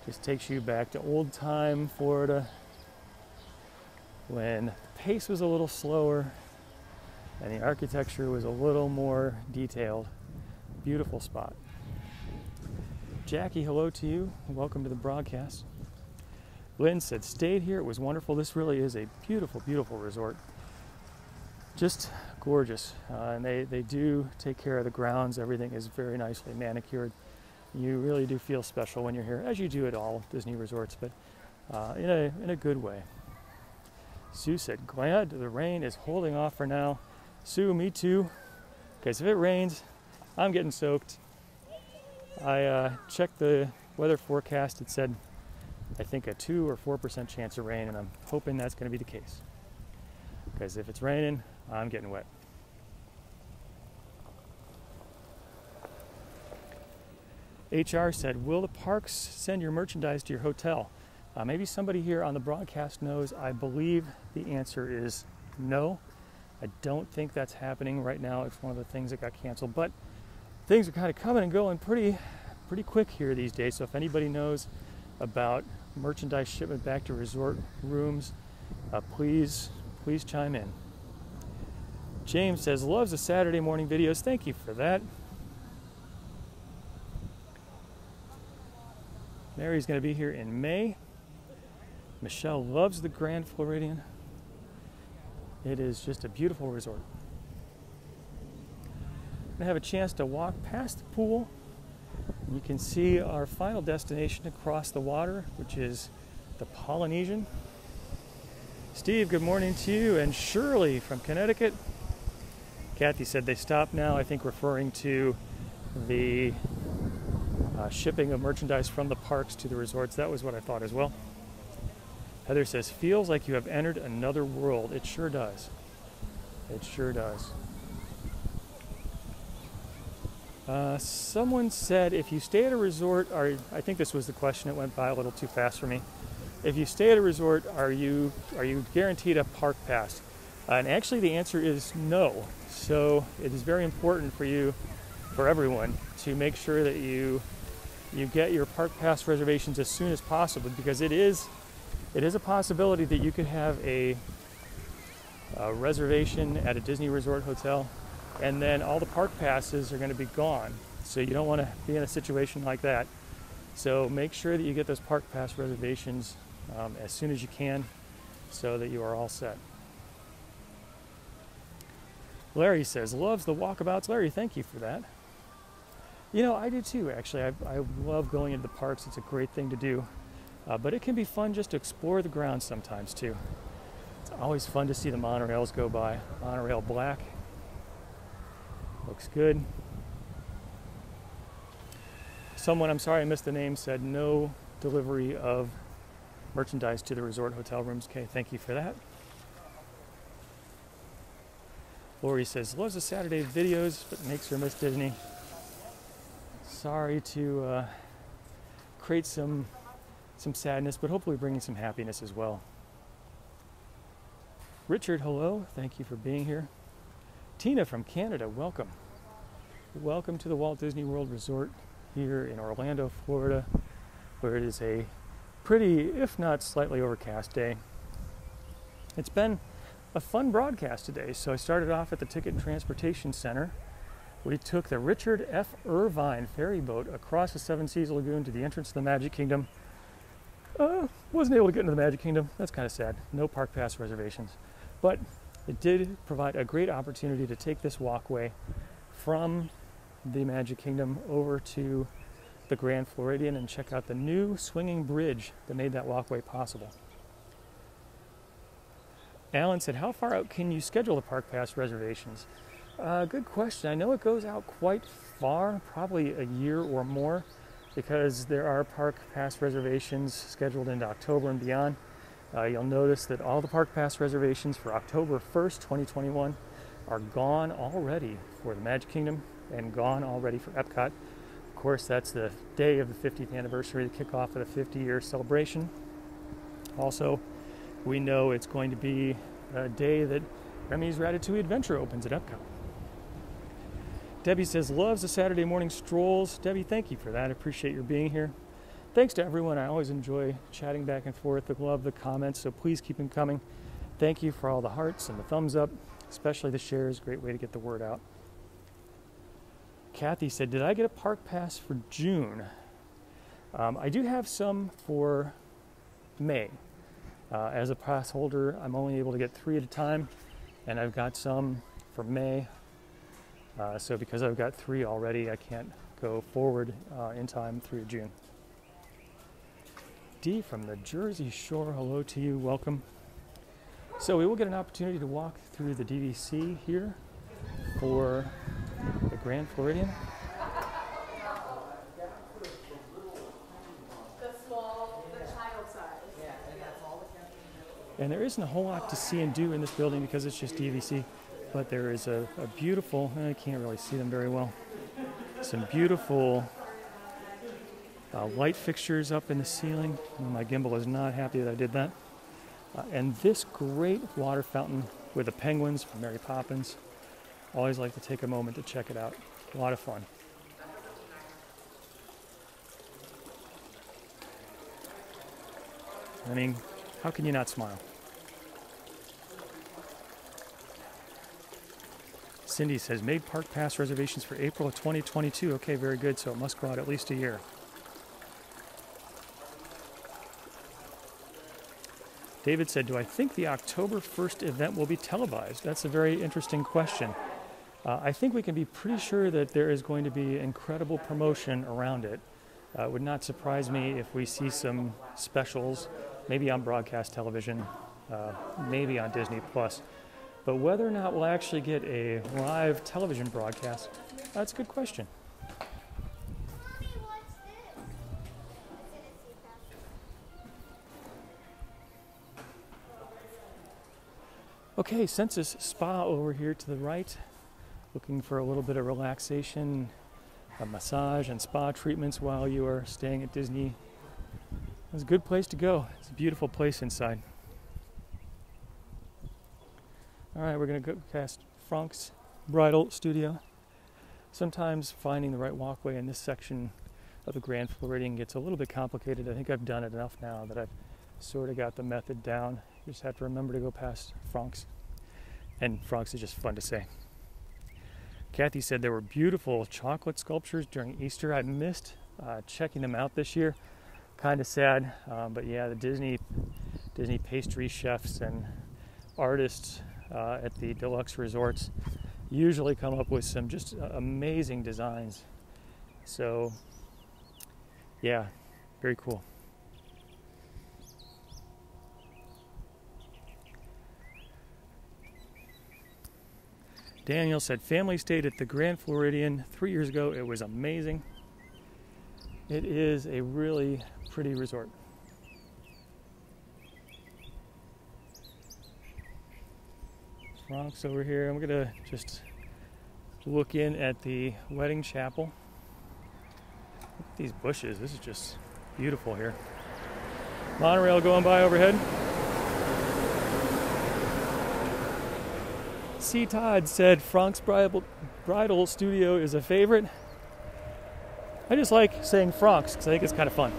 Just takes you back to old time Florida when the pace was a little slower and the architecture was a little more detailed. Beautiful spot. Jackie, hello to you. Welcome to the broadcast. Lynn said, stayed here. It was wonderful. This really is a beautiful, beautiful resort. Just gorgeous. And they do take care of the grounds. Everything is very nicely manicured. You really do feel special when you're here, as you do at all Disney resorts, but in a good way. Sue said, glad the rain is holding off for now. Sue, me too. Because if it rains, I'm getting soaked. I checked the weather forecast. It said, I think, a 2 or 4% chance of rain, and I'm hoping that's going to be the case. Because if it's raining, I'm getting wet. HR said, will the parks send your merchandise to your hotel? Maybe somebody here on the broadcast knows. I believe the answer is no. I don't think that's happening right now. It's one of the things that got canceled. But things are kind of coming and going pretty quick here these days. So if anybody knows about merchandise shipment back to resort rooms, please chime in. James says, loves the Saturday morning videos. Thank you for that. Mary's going to be here in May. Michelle loves the Grand Floridian. It is just a beautiful resort. I have a chance to walk past the pool. You can see our final destination across the water, which is the Polynesian. Steve, good morning to you. And Shirley from Connecticut. Kathy said they stopped now, I think referring to the shipping of merchandise from the parks to the resorts. That was what I thought as well. Heather says, feels like you have entered another world. It sure does. It sure does. Someone said, if you stay at a resort, I think this was the question, it went by a little too fast for me. If you stay at a resort, are you guaranteed a park pass? And actually the answer is no. So it is very important for everyone, to make sure that you get your park pass reservations as soon as possible, because it is a possibility that you could have a reservation at a Disney Resort hotel, and then all the park passes are going to be gone. So you don't want to be in a situation like that. So make sure that you get those park pass reservations as soon as you can, so that you are all set. Larry says, loves the walkabouts. Larry, thank you for that. You know, I do too, actually. I love going into the parks. It's a great thing to do. But it can be fun just to explore the grounds sometimes too. It's always fun to see the monorails go by. Monorail black. Looks good. Someone, I'm sorry I missed the name, said no delivery of merchandise to the resort hotel rooms. Okay, thank you for that. Lori says, loves the Saturday videos, but makes her miss Disney. Sorry to create some sadness, but hopefully bringing some happiness as well. Richard, hello. Thank you for being here. Tina from Canada, welcome. Welcome to the Walt Disney World Resort here in Orlando, Florida, where it is a pretty, if not slightly overcast day. It's been a fun broadcast today. So I started off at the Ticket and Transportation Center. We took the Richard F. Irvine ferry boat across the Seven Seas Lagoon to the entrance to the Magic Kingdom. Wasn't able to get into the Magic Kingdom. That's kind of sad. No park pass reservations. But it did provide a great opportunity to take this walkway from the Magic Kingdom over to the Grand Floridian and check out the new swinging bridge that made that walkway possible. Alan said, how far out can you schedule the park pass reservations? Good question. I know it goes out quite far, probably a year or more, because there are park pass reservations scheduled into October and beyond. You'll notice that all the park pass reservations for October 1st, 2021 are gone already for the Magic Kingdom and gone already for Epcot. Of course, that's the day of the 50th anniversary, the kickoff of the 50-year celebration. Also, we know it's going to be a day that Remy's Ratatouille Adventure opens at Epcot. Debbie says, loves the Saturday morning strolls. Debbie, thank you for that. I appreciate your being here. Thanks to everyone. I always enjoy chatting back and forth. I love the comments, so please keep them coming. Thank you for all the hearts and the thumbs up, especially the shares. Great way to get the word out. Kathy said, did I get a park pass for June? I do have some for May. As a pass holder, I'm only able to get 3 at a time, and I've got some for May. So because I've got 3 already, I can't go forward in time through June. D from the Jersey Shore, hello to you, welcome. So we will get an opportunity to walk through the DVC here for the Grand Floridian. And there isn't a whole lot to see and do in this building because it's just DVC, but there is a beautiful, I can't really see them very well, some beautiful light fixtures up in the ceiling. My gimbal is not happy that I did that. And this great water fountain with the penguins from Mary Poppins. Always like to take a moment to check it out. A lot of fun. I mean, how can you not smile? Cindy says, made park pass reservations for April of 2022. Okay, very good. So it must go out at least a year. David said, do I think the October 1st event will be televised? That's a very interesting question. I think we can be pretty sure that there is going to be incredible promotion around it. It would not surprise me if we see some specials, maybe on broadcast television, maybe on Disney+. But whether or not we'll actually get a live television broadcast, that's a good question. Okay, Census Spa over here to the right. Looking for a little bit of relaxation, a massage and spa treatments while you are staying at Disney. It's a good place to go. It's a beautiful place inside. All right, we're going to go past Frank's Bridal Studio. Sometimes finding the right walkway in this section of the Grand Floridian gets a little bit complicated. I think I've done it enough now that I've sort of got the method down. You just have to remember to go past Frank's. And Frank's is just fun to say. Kathy said there were beautiful chocolate sculptures during Easter. I missed checking them out this year. Kind of sad, but yeah, the Disney pastry chefs and artists at the deluxe resorts usually come up with some just amazing designs. So yeah, very cool. Daniel said, family stayed at the Grand Floridian 3 years ago. It was amazing. It is a really pretty resort. Frank's over here. I'm going to just look in at the wedding chapel. Look at these bushes. This is just beautiful here. Monorail going by overhead. C. Todd said Frank's Bridal Studio is a favorite. I just like saying Frank's because I think it's kind of fun.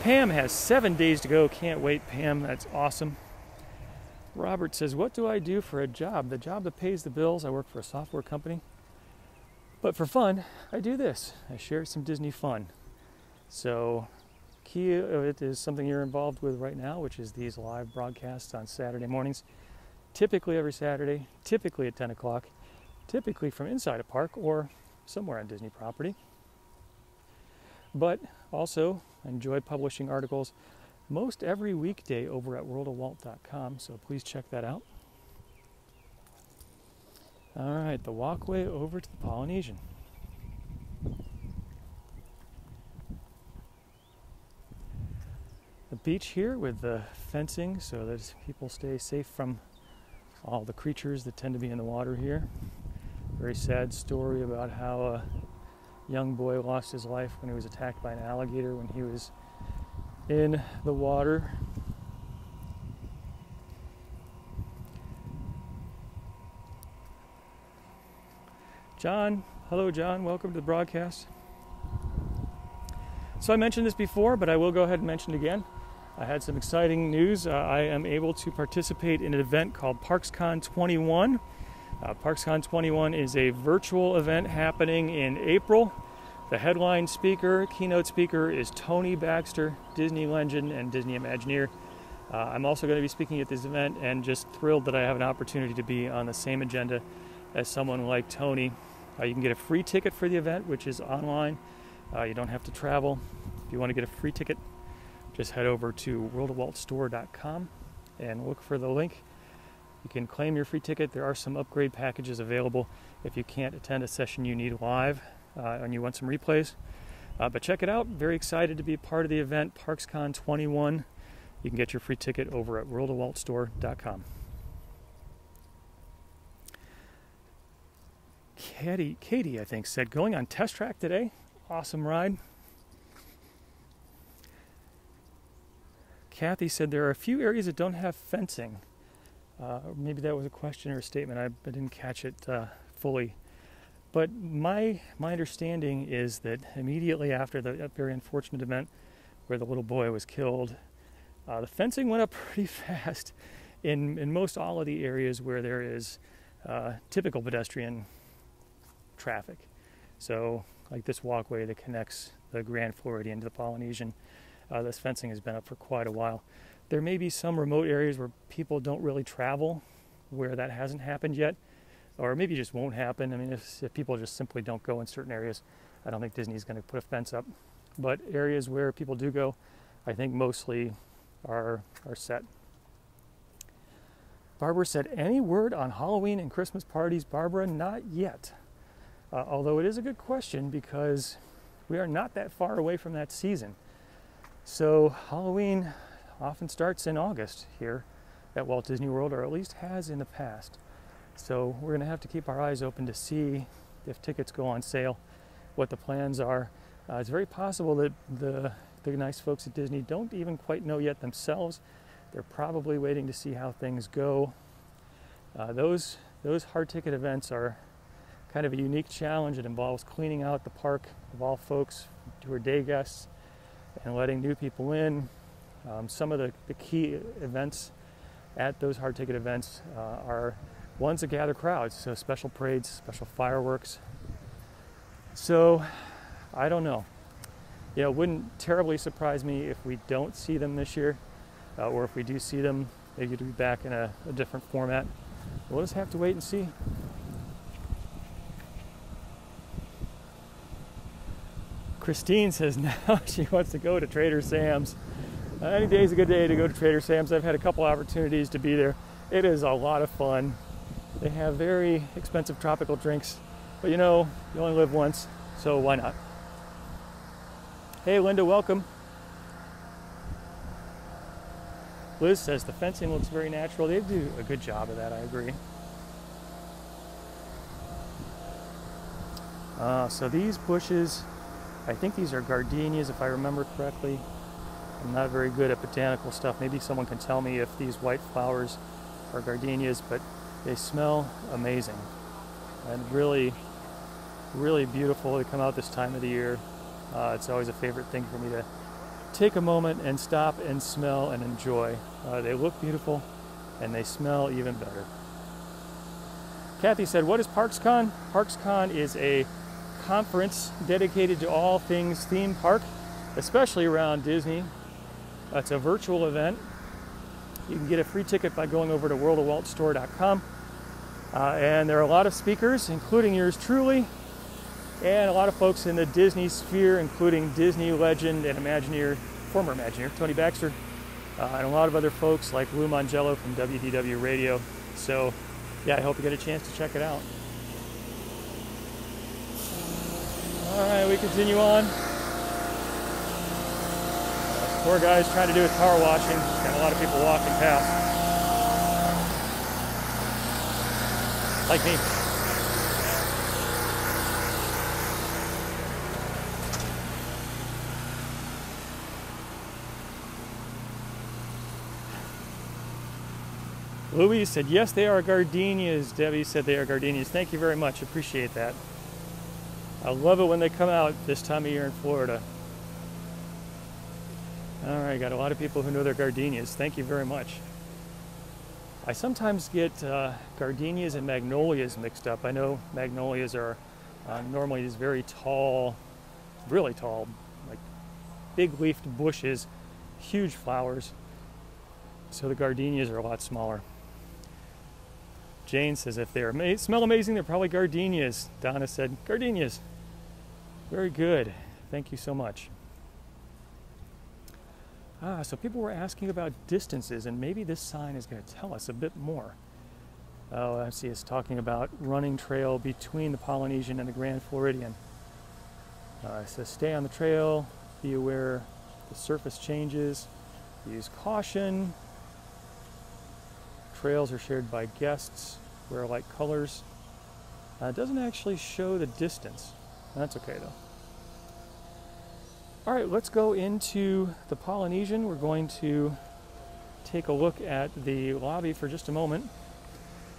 Pam has 7 days to go. Can't wait, Pam. That's awesome. Robert says, what do I do for a job? The job that pays the bills. I work for a software company. But for fun, I do this. I share some Disney fun. So key of it is something you're involved with right now, which is these live broadcasts on Saturday mornings. Typically every Saturday, typically at 10 o'clock, typically from inside a park or somewhere on Disney property. But also enjoy publishing articles most every weekday over at worldofwalt.com, so please check that out. All right, the walkway over to the Polynesian. The beach here with the fencing so that people stay safe from all the creatures that tend to be in the water here. Very sad story about how a young boy lost his life when he was attacked by an alligator when he was in the water. John, hello John, welcome to the broadcast. So I mentioned this before, but I will go ahead and mention it again. I had some exciting news. I am able to participate in an event called ParksCon 21. ParksCon 21 is a virtual event happening in April. The headline speaker, keynote speaker, is Tony Baxter, Disney legend and Disney Imagineer. I'm also going to be speaking at this event and just thrilled that I have an opportunity to be on the same agenda as someone like Tony. You can get a free ticket for the event, which is online. You don't have to travel. If you want to get a free ticket, just head over to worldofwaltstore.com and look for the link. You can claim your free ticket. There are some upgrade packages available if you can't attend a session you need live and you want some replays. But check it out. Very excited to be a part of the event, ParksCon 21. You can get your free ticket over at worldofwaltstore.com. Katie, I think, said, going on Test Track today. Awesome ride. Kathy said there are a few areas that don't have fencing. Maybe that was a question or a statement. I didn't catch it fully. But my understanding is that immediately after that very unfortunate event where the little boy was killed, the fencing went up pretty fast in most all of the areas where there is typical pedestrian traffic. So like this walkway that connects the Grand Floridian to the Polynesian, this fencing has been up for quite a while. There may be some remote areas where people don't really travel where that hasn't happened yet, or maybe just won't happen. I mean, if people just simply don't go in certain areas, I don't think Disney's going to put a fence up. But areas where people do go, I think mostly are set. Barbara said, any word on Halloween and Christmas parties? Barbara, not yet. Although it is a good question because we are not that far away from that season. So Halloween often starts in August here at Walt Disney World, or at least has in the past. So we're going to have to keep our eyes open to see if tickets go on sale, what the plans are. It's very possible that the nice folks at Disney don't even quite know yet themselves. They're probably waiting to see how things go. Those hard ticket events are kind of a unique challenge. It involves cleaning out the park of all folks who are day guests and letting new people in. Some of the key events at those hard ticket events are ones that gather crowds, so special parades, special fireworks. So I don't know. It wouldn't terribly surprise me if we don't see them this year, or if we do see them, maybe it'll be back in a different format. We'll just have to wait and see. Christine says now she wants to go to Trader Sam's. Any day is a good day to go to Trader Sam's. I've had a couple opportunities to be there. It is a lot of fun. They have very expensive tropical drinks, but you only live once, so why not? Hey Linda, welcome. Liz says the fencing looks very natural. They do a good job of that, I agree. So these bushes, I think these are gardenias if I remember correctly. I'm not very good at botanical stuff. Maybe someone can tell me if these white flowers are gardenias, but they smell amazing and really, really beautiful. They come out this time of the year. It's always a favorite thing for me to take a moment and stop and smell and enjoy. They look beautiful and they smell even better. Kathy said, what is ParksCon? ParksCon is a conference dedicated to all things theme park, especially around Disney. It's a virtual event. You can get a free ticket by going over to worldofwaltstore.com. And there are a lot of speakers, including yours truly, and a lot of folks in the Disney sphere, including Disney legend and Imagineer, former Imagineer, Tony Baxter, and a lot of other folks like Lou Mongello from WDW Radio. So, yeah, I hope you get a chance to check it out. All right, we continue on. Poor guy's trying to do his power washing. Got a lot of people walking past. Like me. Louise said, yes, they are gardenias. Debbie said they are gardenias. Thank you very much. Appreciate that. I love it when they come out this time of year in Florida. All right, got a lot of people who know their gardenias. Thank you very much. I sometimes get gardenias and magnolias mixed up. I know magnolias are normally these very tall, really tall, like big leafed bushes, huge flowers. So the gardenias are a lot smaller. Jane says if they smell amazing, they're probably gardenias. Donna said, gardenias. Very good. Thank you so much. So people were asking about distances, and maybe this sign is going to tell us a bit more. Oh, I see it's talking about running trail between the Polynesian and the Grand Floridian. It says stay on the trail, be aware the surface changes, use caution. Trails are shared by guests, wear light colors. It doesn't actually show the distance. That's okay though. All right, let's go into the Polynesian. We're going to take a look at the lobby for just a moment.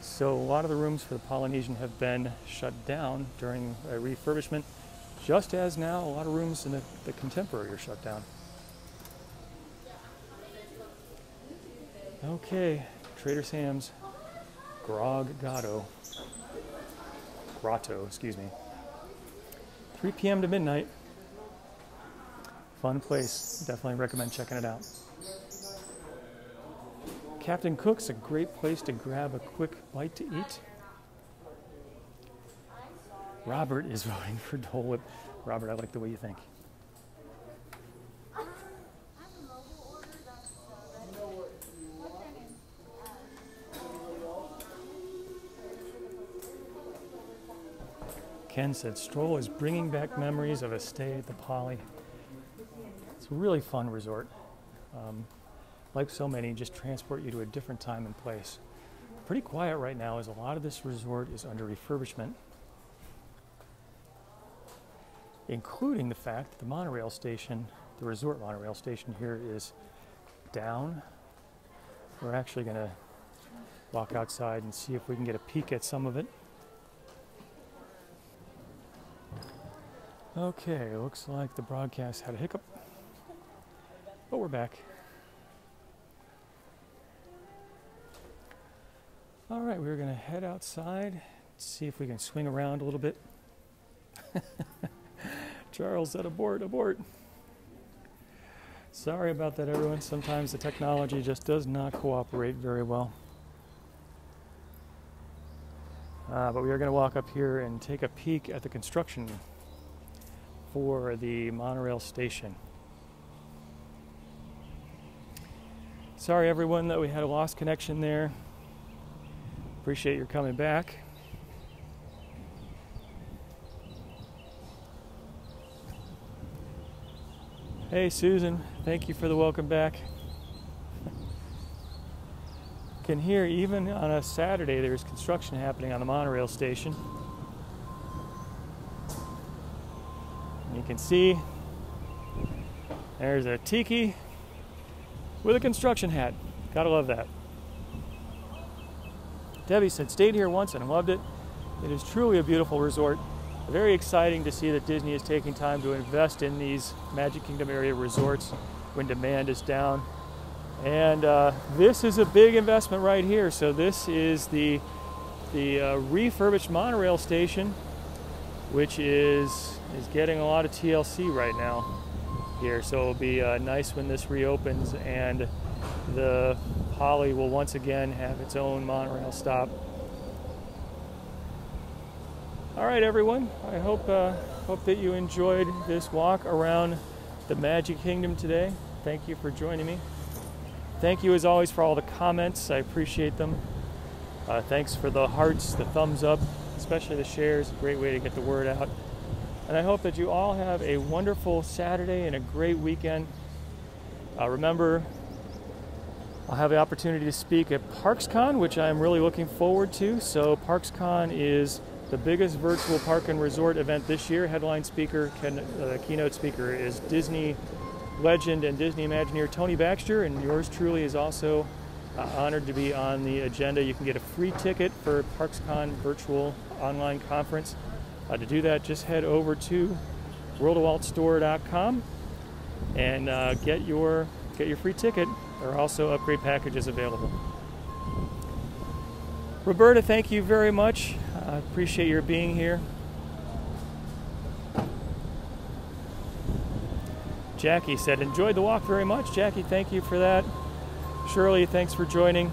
So a lot of the rooms for the Polynesian have been shut down during a refurbishment, just as now a lot of rooms in the Contemporary are shut down. Okay, Trader Sam's Grotto, excuse me. 3 p.m. to midnight. Fun place. Definitely recommend checking it out. Captain Cook's a great place to grab a quick bite to eat. Robert is voting for Dole Whip. Robert, I like the way you think. Ken said Stroll is bringing back memories of a stay at the Poly. It's a really fun resort. Like so many, just transport you to a different time and place. Pretty quiet right now as a lot of this resort is under refurbishment, including the fact that the monorail station, the resort monorail station here is down. We're actually going to walk outside and see if we can get a peek at some of it. Okay, looks like the broadcast had a hiccup, but we're back. All right, we're going to head outside, see if we can swing around a little bit. Charles said abort. Sorry about that, everyone. Sometimes the technology just does not cooperate very well. But we are going to walk up here and take a peek at the construction for the monorail station. Sorry, everyone, that we had a lost connection there. Appreciate your coming back. Hey, Susan, thank you for the welcome back. Can hear even on a Saturday there's construction happening on the monorail station. And you can see there's a tiki with a construction hat. Gotta love that. Debbie said, stayed here once and loved it. It is truly a beautiful resort. Very exciting to see that Disney is taking time to invest in these Magic Kingdom area resorts when demand is down. And this is a big investment right here. So this is the refurbished monorail station, which is getting a lot of TLC right now here. So it'll be nice when this reopens and the Poly will once again have its own monorail stop. All right, everyone. I hope that you enjoyed this walk around the Magic Kingdom today. Thank you for joining me. Thank you, as always, for all the comments. I appreciate them. Thanks for the hearts, the thumbs up, especially the shares. A great way to get the word out. And I hope that you all have a wonderful Saturday and a great weekend. Remember, I'll have the opportunity to speak at ParksCon, which I'm really looking forward to. So ParksCon is the biggest virtual park and resort event this year. Headline speaker, keynote speaker is Disney legend and Disney Imagineer Tony Baxter, and yours truly is also honored to be on the agenda. You can get a free ticket for ParksCon virtual online conference. To do that, just head over to worldofwaltstore.com and get your free ticket. There are also upgrade packages available. Roberta, thank you very much. I appreciate your being here. Jackie said, enjoyed the walk very much. Jackie, thank you for that. Shirley, thanks for joining.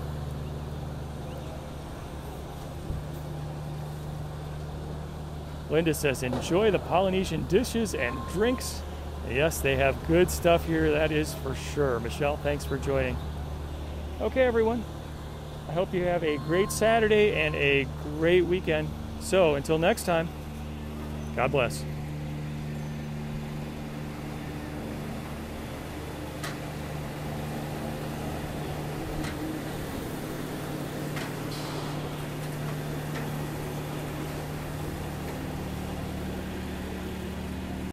Linda says, enjoy the Polynesian dishes and drinks. Yes, they have good stuff here, that is for sure. Michelle, thanks for joining. Okay, everyone. I hope you have a great Saturday and a great weekend. So, until next time, God bless.